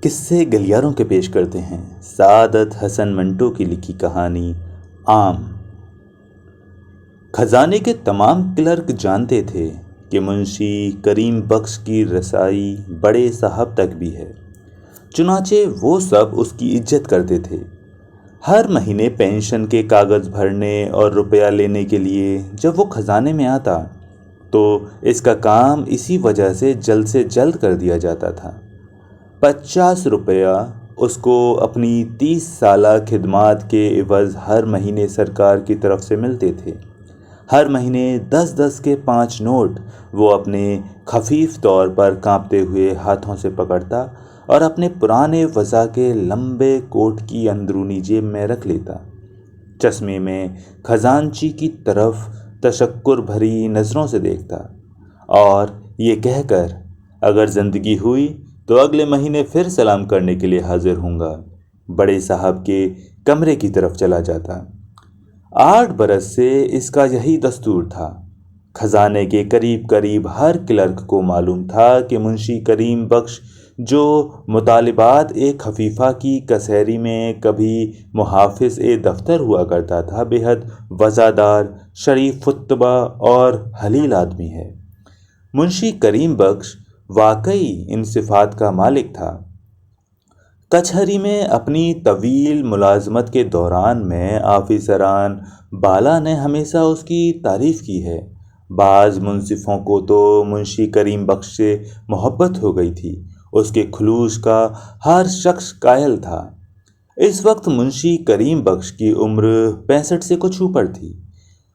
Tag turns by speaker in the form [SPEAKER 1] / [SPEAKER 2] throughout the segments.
[SPEAKER 1] قصے گلیاروں کے پیش کرتے ہیں سعادت حسن منٹو کی لکھی کہانی آم۔ خزانے کے تمام کلرک جانتے تھے کہ منشی کریم بخش کی رسائی بڑے صاحب تک بھی ہے، چنانچہ وہ سب اس کی عزت کرتے تھے۔ ہر مہینے پینشن کے کاغذ بھرنے اور روپیہ لینے کے لیے جب وہ خزانے میں آتا تو اس کا کام اسی وجہ سے جلد کر دیا جاتا تھا۔ 50 روپیہ اس کو اپنی 30 سالہ خدمات کے عوض ہر مہینے سرکار کی طرف سے ملتے تھے۔ ہر مہینے 10 کے 5 نوٹ وہ اپنے خفیف طور پر کانپتے ہوئے ہاتھوں سے پکڑتا اور اپنے پرانے وضع کے لمبے کوٹ کی اندرونی جیب میں رکھ لیتا، چشمے میں خزانچی کی طرف تشکر بھری نظروں سے دیکھتا اور یہ کہہ کر اگر زندگی ہوئی تو اگلے مہینے پھر سلام کرنے کے لیے حاضر ہوں گا، بڑے صاحب کے کمرے کی طرف چلا جاتا۔ 8 برس سے اس کا یہی دستور تھا۔ خزانے کے قریب ہر کلرک کو معلوم تھا کہ منشی کریم بخش جو مطالبات ایک خفیفہ کی کسہری میں کبھی محافظ دفتر ہوا کرتا تھا، بے حد وزادار، شریف خطبہ اور حلیل آدمی ہے۔ منشی کریم بخش واقعی ان صفات کا مالک تھا۔ کچہری میں اپنی طویل ملازمت کے دوران میں آفیسران بالا نے ہمیشہ اس کی تعریف کی ہے۔ بعض منصفوں کو تو منشی کریم بخش سے محبت ہو گئی تھی، اس کے خلوص کا ہر شخص قائل تھا۔ اس وقت منشی کریم بخش کی عمر 65 سے کچھ اوپر تھی۔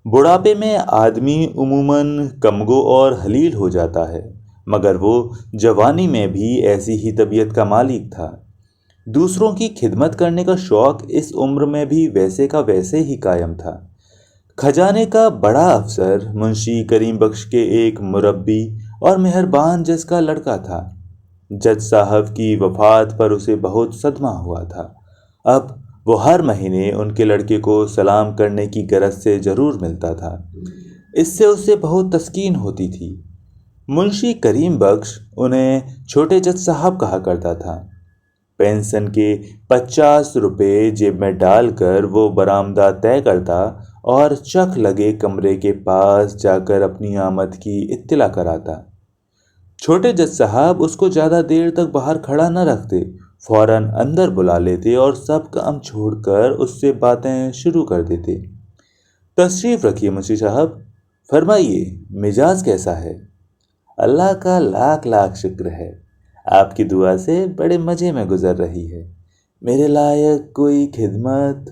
[SPEAKER 1] بڑھاپے میں آدمی عموماً کمگو اور حلیل ہو جاتا ہے، مگر وہ جوانی میں بھی ایسی ہی طبیعت کا مالک تھا۔ دوسروں کی خدمت کرنے کا شوق اس عمر میں بھی ویسے کا ویسے ہی قائم تھا۔ خزانے کا بڑا افسر منشی کریم بخش کے ایک مربی اور مہربان جس کا لڑکا تھا۔ جج صاحب کی وفات پر اسے بہت صدمہ ہوا تھا۔ اب وہ ہر مہینے ان کے لڑکے کو سلام کرنے کی غرض سے ضرور ملتا تھا، اس سے اسے بہت تسکین ہوتی تھی۔ منشی کریم بخش انہیں چھوٹے جج صاحب کہا کرتا تھا۔ پینشن کے 50 روپے جیب میں ڈال کر وہ برآمدہ طے کرتا اور چک لگے کمرے کے پاس جا کر اپنی آمد کی اطلاع کراتا۔ چھوٹے جج صاحب اس کو زیادہ دیر تک باہر کھڑا نہ رکھتے، فوراً اندر بلا لیتے اور سب کام چھوڑ کر اس سے باتیں شروع کر دیتے۔ تشریف رکھیے منشی صاحب، فرمائیے مزاج کیسا ہے؟ اللہ کا لاکھ شکر ہے، آپ کی دعا سے بڑے مزے میں گزر رہی ہے۔ میرے لائق کوئی خدمت؟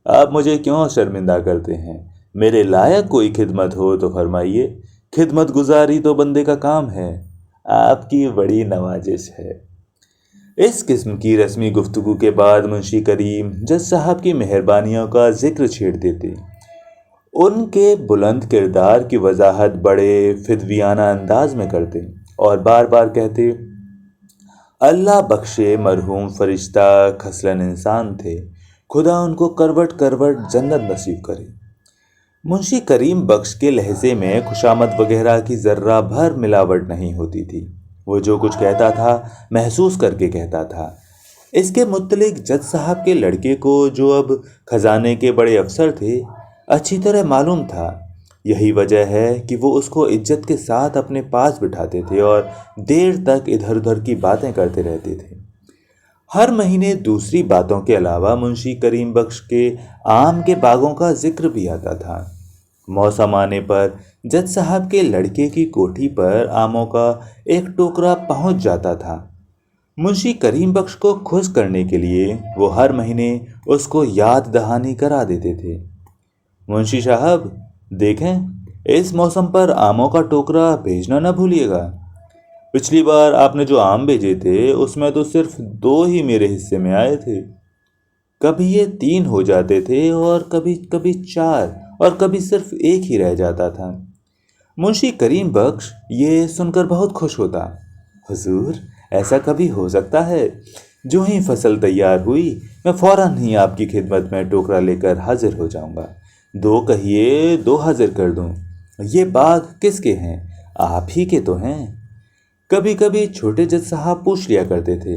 [SPEAKER 1] آپ مجھے کیوں شرمندہ کرتے ہیں؟ میرے لائق کوئی خدمت ہو تو فرمائیے، خدمت گزاری تو بندے کا کام ہے، آپ کی بڑی نوازش ہے۔ اس قسم کی رسمی گفتگو کے بعد منشی کریم جج صاحب کی مہربانیوں کا ذکر چھیڑ دیتے، ان کے بلند کردار کی وضاحت بڑے فدویانہ انداز میں کرتے اور بار بار کہتے، اللہ بخشے مرحوم فرشتہ خصلت انسان تھے، خدا ان کو کروٹ جنت نصیب کرے۔ منشی کریم بخش کے لہجے میں خوشامد وغیرہ کی ذرہ بھر ملاوٹ نہیں ہوتی تھی، وہ جو کچھ کہتا تھا محسوس کر کے کہتا تھا۔ اس کے متعلق جج صاحب کے لڑکے کو جو اب خزانے کے بڑے افسر تھے اچھی طرح معلوم تھا، یہی وجہ ہے کہ وہ اس کو عزت کے ساتھ اپنے پاس بٹھاتے تھے اور دیر تک ادھر ادھر کی باتیں کرتے رہتے تھے۔ ہر مہینے دوسری باتوں کے علاوہ منشی کریم بخش کے آم کے باغوں کا ذکر بھی آتا تھا۔ موسم آنے پر جج صاحب کے لڑکے کی کوٹھی پر آموں کا ایک ٹوکرا پہنچ جاتا تھا۔ منشی کریم بخش کو خوش کرنے کے لیے وہ ہر مہینے اس کو یاد دہانی کرا دیتے تھے، منشی صاحب دیکھیں اس موسم پر آموں کا ٹوکرا بھیجنا نہ بھولیے گا، پچھلی بار آپ نے جو آم بھیجے تھے اس میں تو صرف 2 ہی میرے حصے میں آئے تھے، کبھی یہ 3 ہو جاتے تھے اور کبھی 4 اور کبھی صرف 1 ہی رہ جاتا تھا۔ منشی کریم بخش یہ سن کر بہت خوش ہوتا، حضور ایسا کبھی ہو سکتا ہے؟ جو ہی فصل تیار ہوئی میں فوراً ہی آپ کی خدمت میں ٹوکرا لے کر حاضر ہو جاؤں گا، 2 کہیے 2 حاضر کر دوں۔ یہ باغ کس کے ہیں؟ آپ ہی کے تو ہیں۔ کبھی کبھی چھوٹے جج صاحب پوچھ لیا کرتے تھے،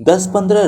[SPEAKER 1] 10-15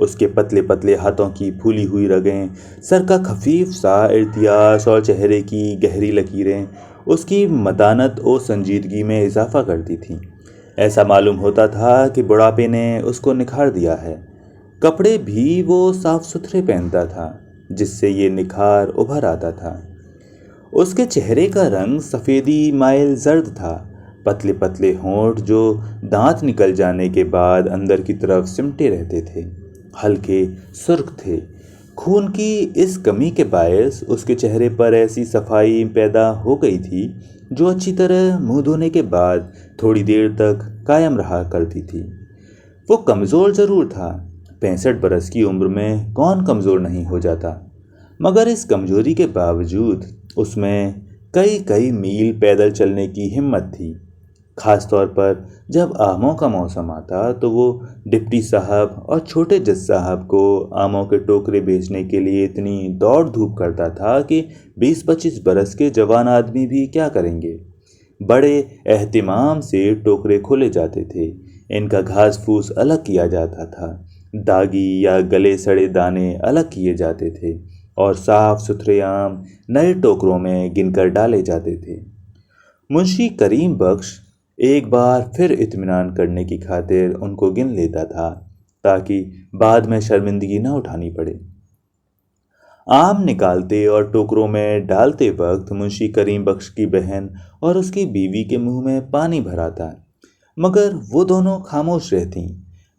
[SPEAKER 1] اس کے پتلے پتلے ہاتھوں کی پھولی ہوئی رگیں، سر کا خفیف سا ارتیاش اور چہرے کی گہری لکیریں اس کی متانت و سنجیدگی میں اضافہ کرتی تھیں۔ ایسا معلوم ہوتا تھا کہ بڑھاپے نے اس کو نکھار دیا ہے۔ کپڑے بھی وہ صاف ستھرے پہنتا تھا، جس سے یہ نکھار ابھر آتا تھا۔ اس کے چہرے کا رنگ سفیدی مائل زرد تھا، پتلے پتلے ہونٹ جو دانت نکل جانے کے بعد اندر کی طرف سمٹے رہتے تھے، ہلکے سرخ تھے۔ خون کی اس کمی کے باعث اس کے چہرے پر ایسی صفائی پیدا ہو گئی تھی جو اچھی طرح منہ دھونے کے بعد تھوڑی دیر تک قائم رہا کرتی تھی۔ وہ کمزور ضرور تھا، 65 برس کی عمر میں کون کمزور نہیں ہو جاتا، مگر اس کمزوری کے باوجود اس میں کئی میل پیدل چلنے کی ہمت تھی۔ خاص طور پر جب آموں کا موسم آتا تو وہ ڈپٹی صاحب اور چھوٹے جج صاحب کو آموں کے ٹوکرے بیچنے کے لیے اتنی دوڑ دھوپ کرتا تھا کہ 20-25 برس کے جوان آدمی بھی کیا کریں گے۔ بڑے اہتمام سے ٹوکرے کھولے جاتے تھے، ان کا گھاس پھوس الگ کیا جاتا تھا، داغی یا گلے سڑے دانے الگ کیے جاتے تھے اور صاف ستھرے آم نئے ٹوکروں میں گن کر ڈالے جاتے تھے۔ منشی کریم بخش ایک بار پھر اطمینان کرنے کی خاطر ان کو گن لیتا تھا تاکہ بعد میں شرمندگی نہ اٹھانی پڑے۔ آم نکالتے اور ٹوکروں میں ڈالتے وقت منشی کریم بخش کی بہن اور اس کی بیوی کے منہ میں پانی بھر آتا، مگر وہ دونوں خاموش رہتیں۔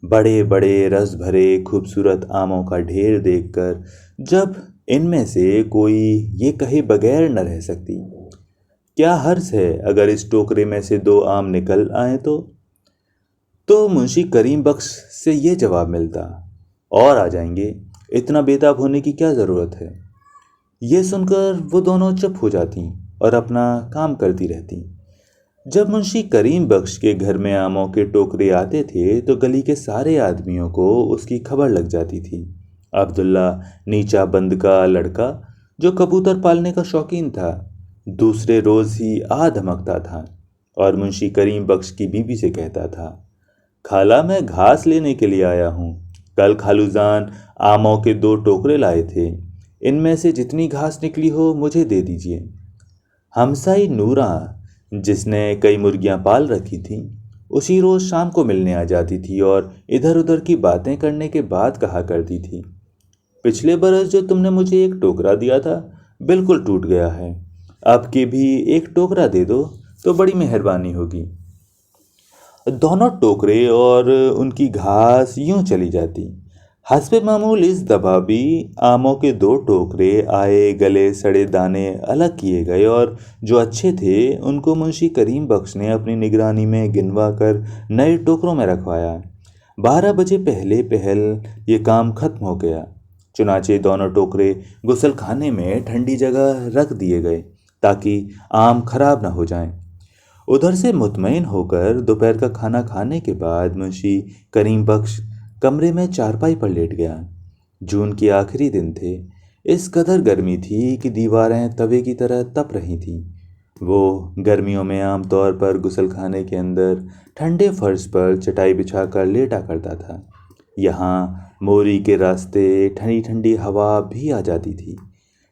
[SPEAKER 1] بڑے بڑے رس بھرے خوبصورت آموں کا ڈھیر دیکھ کر جب ان میں سے کوئی یہ کہے بغیر نہ رہ سکتی، کیا حرج ہے اگر اس ٹوکرے میں سے 2 آم نکل آئیں تو منشی کریم بخش سے یہ جواب ملتا، اور آ جائیں گے، اتنا بیتاب ہونے کی کیا ضرورت ہے۔ یہ سن کر وہ دونوں چپ ہو جاتیں اور اپنا کام کرتی رہتیں۔ جب منشی کریم بخش کے گھر میں آموں کے ٹوکرے آتے تھے تو گلی کے سارے آدمیوں کو اس کی خبر لگ جاتی تھی۔ عبداللہ نیچا بند کا لڑکا جو کبوتر پالنے کا شوقین تھا، دوسرے روز ہی آ دھمکتا تھا اور منشی کریم بخش کی بیوی سے کہتا تھا، خالہ میں گھاس لینے کے لیے آیا ہوں، کل خالو جان آموں کے 2 ٹوکرے لائے تھے، ان میں سے جتنی گھاس نکلی ہو مجھے دے دیجیے۔ ہمسائی نوراں جس نے کئی مرغیاں پال رکھی تھیں، اسی روز شام کو ملنے آ جاتی تھی اور ادھر ادھر کی باتیں کرنے کے بعد کہا کرتی تھی، پچھلے برس جو تم نے مجھے ایک ٹوکرا دیا تھا بالکل ٹوٹ گیا ہے، اب کے بھی ایک ٹوکرا دے دو تو بڑی مہربانی ہوگی۔ دونوں ٹوکرے اور ان کی گھاس یوں چلی جاتی۔ حسب معمول اس دفعہ بھی آموں کے 2 ٹوکرے آئے، گلے سڑے دانے الگ کیے گئے اور جو اچھے تھے ان کو منشی کریم بخش نے اپنی نگرانی میں گنوا کر نئے ٹوکروں میں رکھوایا۔ 12 بجے پہلے پہل یہ کام ختم ہو گیا، چنانچہ دونوں ٹوکرے غسل خانے میں ٹھنڈی جگہ رکھ دیے گئے تاکہ آم خراب نہ ہو جائیں۔ ادھر سے مطمئن ہو کر دوپہر کا کھانا کھانے کے بعد منشی کریم بخش کمرے میں چارپائی پر لیٹ گیا۔ جون کے آخری دن تھے، اس قدر گرمی تھی کہ دیواریں توے کی طرح تپ رہی تھیں۔ وہ گرمیوں میں عام طور پر غسل خانے کے اندر ٹھنڈے فرش پر چٹائی بچھا کر لیٹا کرتا تھا۔ یہاں موری کے راستے ٹھنڈی ٹھنڈی ہوا بھی آ جاتی تھی،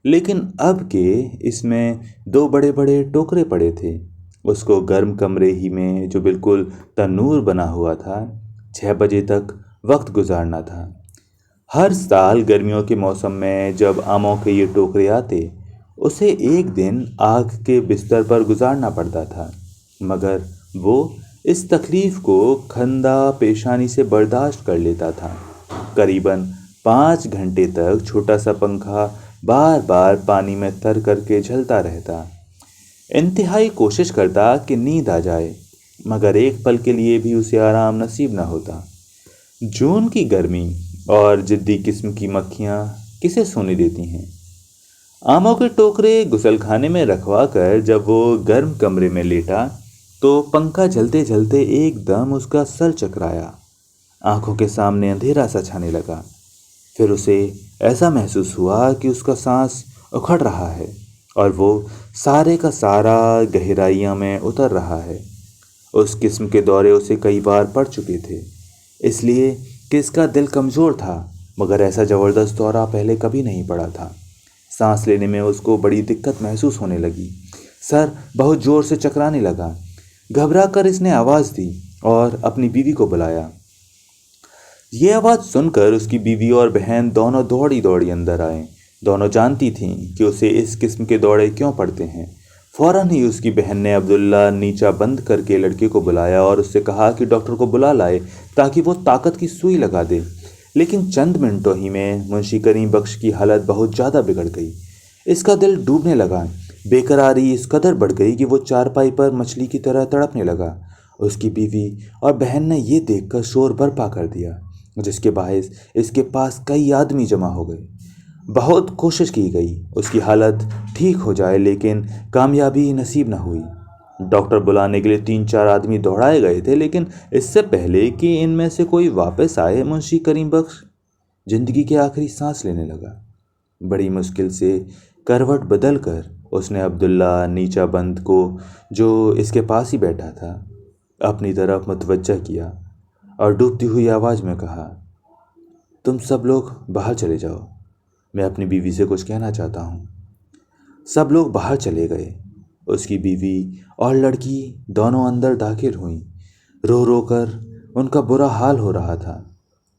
[SPEAKER 1] لیکن اب کہ اس میں 2 بڑے بڑے ٹوکرے پڑے تھے، اس کو گرم کمرے ہی میں جو بالکل تنور بنا ہوا تھا 6 بجے تک وقت گزارنا تھا۔ ہر سال گرمیوں کے موسم میں جب آموں کے یہ ٹوکرے آتے، اسے ایک دن آگ کے بستر پر گزارنا پڑتا تھا، مگر وہ اس تکلیف کو خندہ پیشانی سے برداشت کر لیتا تھا۔ قریباً 5 گھنٹے تک چھوٹا سا پنکھا بار بار پانی میں تر کر کے جھلتا رہتا، انتہائی کوشش کرتا کہ نیند آ جائے، مگر ایک پل کے لیے بھی اسے آرام نصیب نہ ہوتا۔ جون کی گرمی اور جدی قسم کی مکھیاں کسے سونے دیتی ہیں۔ آموں کے ٹوکرے غسل خانے میں رکھوا کر جب وہ گرم کمرے میں لیٹا تو پنکھا جلتے جلتے ایک دم اس کا سر چکرایا، آنکھوں کے سامنے اندھیرا سا چھانے لگا۔ پھر اسے ایسا محسوس ہوا کہ اس کا سانس اکھڑ رہا ہے اور وہ سارے کا سارا گہرائیوں میں اتر رہا ہے۔ اس قسم کے دورے اسے کئی بار پڑ چکے تھے، اس لیے کہ اس کا دل کمزور تھا مگر ایسا زبردست دورہ پہلے کبھی نہیں پڑا تھا۔ سانس لینے میں اس کو بڑی دقت محسوس ہونے لگی، سر بہت زور سے چکرانے لگا۔ گھبرا کر اس نے آواز دی اور اپنی بیوی کو بلایا۔ یہ آواز سن کر اس کی بیوی اور بہن دونوں دوڑی دوڑی اندر آئیں۔ دونوں جانتی تھیں کہ اسے اس قسم کے دورے کیوں پڑتے ہیں۔ فوراً ہی اس کی بہن نے عبداللہ نیچا بند کر کے لڑکے کو بلایا اور اس سے کہا کہ ڈاکٹر کو بلا لائے تاکہ وہ طاقت کی سوئی لگا دے۔ لیکن چند منٹوں ہی میں منشی کریم بخش کی حالت بہت زیادہ بگڑ گئی۔ اس کا دل ڈوبنے لگا، بے قراری اس قدر بڑھ گئی کہ وہ چارپائی پر مچھلی کی طرح تڑپنے لگا۔ اس کی بیوی اور بہن نے یہ دیکھ کر شور برپا کر دیا، جس کے باعث اس کے پاس کئی آدمی جمع ہو گئے۔ بہت کوشش کی گئی اس کی حالت ٹھیک ہو جائے، لیکن کامیابی نصیب نہ ہوئی۔ ڈاکٹر بلانے کے لیے 3-4 آدمی دوڑائے گئے تھے، لیکن اس سے پہلے کہ ان میں سے کوئی واپس آئے منشی کریم بخش زندگی کے آخری سانس لینے لگا۔ بڑی مشکل سے کروٹ بدل کر اس نے عبداللہ نیچا بند کو، جو اس کے پاس ہی بیٹھا تھا، اپنی طرف متوجہ کیا اور ڈوبتی ہوئی آواز میں کہا، تم سب لوگ باہر چلے جاؤ، میں اپنی بیوی سے کچھ کہنا چاہتا ہوں۔ سب لوگ باہر چلے گئے۔ اس کی بیوی اور لڑکی دونوں اندر داخل ہوئیں۔ رو رو کر ان کا برا حال ہو رہا تھا۔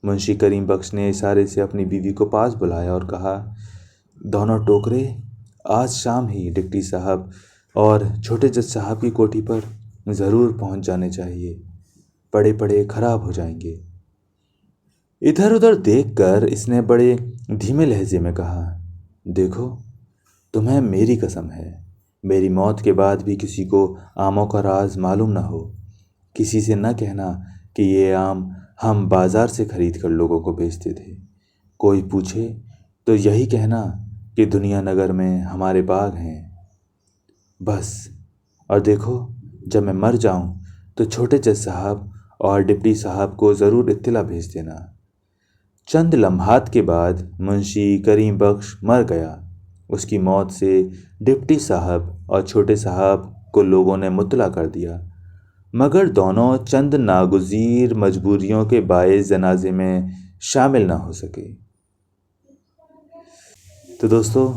[SPEAKER 1] منشی کریم بخش نے اشارے سے اپنی بیوی کو پاس بلایا اور کہا، دونوں ٹوکرے آج شام ہی ڈپٹی صاحب اور چھوٹے جج صاحب کی کوٹھی پر ضرور پہنچ جانے چاہیے، پڑے پڑے خراب ہو جائیں گے۔ ادھر ادھر دیکھ کر اس نے بڑے دھیمے لہجے میں کہا، دیکھو تمہیں میری قسم ہے، میری موت کے بعد بھی کسی کو آموں کا راز معلوم نہ ہو۔ کسی سے نہ کہنا کہ یہ آم ہم بازار سے خرید کر لوگوں کو بیچتے تھے۔ کوئی پوچھے تو یہی کہنا کہ دنیا نگر میں ہمارے باغ ہیں، بس۔ اور دیکھو جب میں مر جاؤں تو چھوٹے جج صاحب اور ڈپٹی صاحب کو ضرور اطلاع بھیج دینا۔ چند لمحات کے بعد منشی کریم بخش مر گیا۔ اس کی موت سے ڈپٹی صاحب اور چھوٹے صاحب کو لوگوں نے مطلع کر دیا، مگر دونوں چند ناگزیر مجبوریوں کے باعث جنازے میں شامل نہ ہو سکے۔ تو دوستو،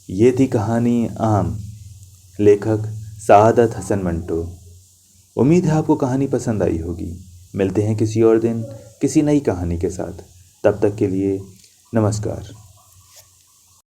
[SPEAKER 1] یہ تھی کہانی آم، لیکھک سعادت حسن منٹو۔ امید ہے آپ کو کہانی پسند آئی ہوگی۔ ملتے ہیں کسی اور دن کسی نئی کہانی کے ساتھ۔ تب تک کے لیے نمسکار۔